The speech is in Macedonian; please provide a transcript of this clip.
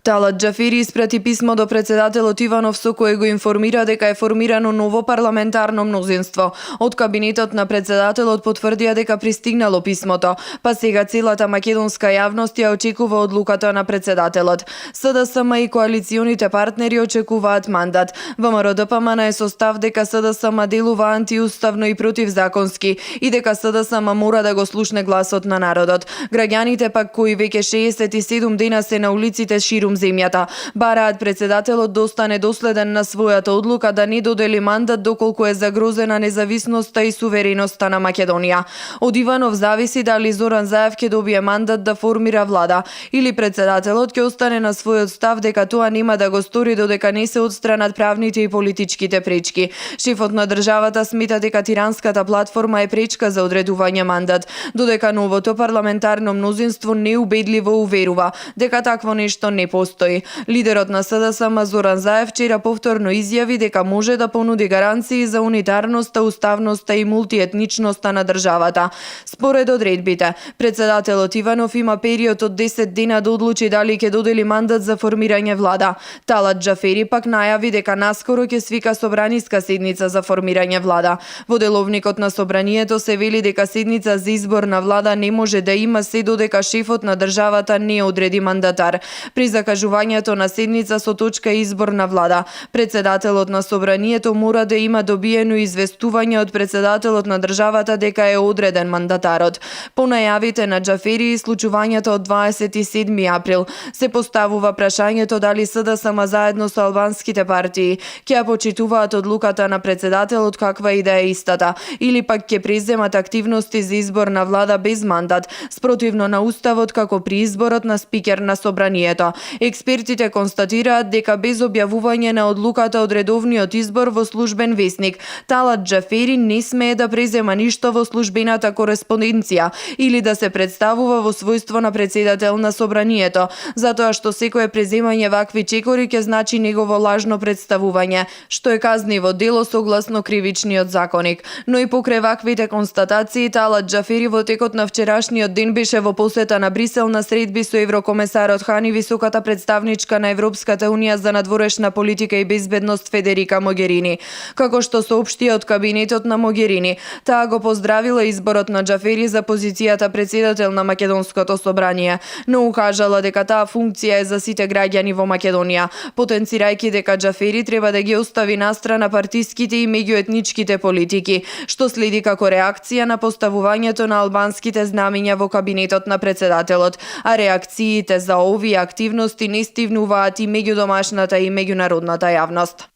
Талат Џафери испрати писмо до председателот Иванов со кое го информира дека е формирано ново парламентарно мнозинство. Од кабинетот на председателот потврдија дека пристигнало писмото, па сега целата македонска јавност ја очекува одлуката на председателот. СДСМ и коалиционите партнери очекуваат мандат. ВМРО ДПМН е со став дека СДСМ делува антиуставно и противзаконски и дека СДСМ мора да го слушне гласот на народот. Граѓаните пак кои веќе 67 дена се на улиците ширум земјата, бараат председателот да остане доследен на својата одлука да не додели мандат доколку е загрозена независноста и сувереноста на Македонија. Од Иванов зависи дали Зоран Заев ќе добие мандат да формира влада или председателот ќе остане на својот став дека тоа нема да го стори додека не се отстранат правните и политичките пречки. Шефот на државата смета дека тиранската платформа е пречка за одредување мандат, додека новото парламентарно мнозинство неубедливо уверува дека такво нешто не постои. Лидерот на СДСМ Зоран Заев вчера повторно изјави дека може да понуди гаранции за унитарноста, уставноста и мултиетничноста на државата. Според одредбите, председателот Иванов има период од 10 дена да одлучи дали ќе додели мандат за формирање влада. Талат Џафери пак најави дека наскоро ќе свика собраниска седница за формирање влада. Во деловникот на собранието се вели дека седница за избор на влада не може да има се додека шефот на државата не одреди мандатар. При закажувањето на седница со точка избор на влада, председателот на собранието мора да има добиено известување од председателот на државата дека е одреден мандатарот. По најавите на Џафери и случувањето од 27 април се поставува прашањето дали СДСМ заедно со албанските партии ќе ја почитуваат одлуката на председателот каква и да е истата, или пак ќе преземат активности за избор на влада без мандат, спротивно на уставот како при изборот на спикер на собранието. Експертите констатираат дека без објавување на одлуката од редовниот избор во службен весник, Талат Џафери не смее да презема ништо во службената кореспонденција или да се представува во својство на председател на собранието, затоа што секое преземање вакви чекори ќе значи негово лажно представување, што е казниво дело согласно кривичниот законник. Но и покрај ваквите констатации, Талат Џафери во текот на вчерашниот ден беше во посета на Брисел на средби со еврокомесарот Хан и високата представничка на Европската унија за надворешна политика и безбедност Федерика Могерини. Како што соопшти од кабинетот на Могерини, таа го поздравила изборот на Џафери за позицијата председател на Македонското собрание, но укажала дека таа функција е за сите граѓани во Македонија, потенцирајќи дека Џафери треба да ги остави настрана партиските и меѓуетничките политики, што следи како реакција на поставувањето на албанските знамиња во кабинетот на председателот, а реакциите за овие активности не стивнуваат и меѓудомашната и меѓународната јавност.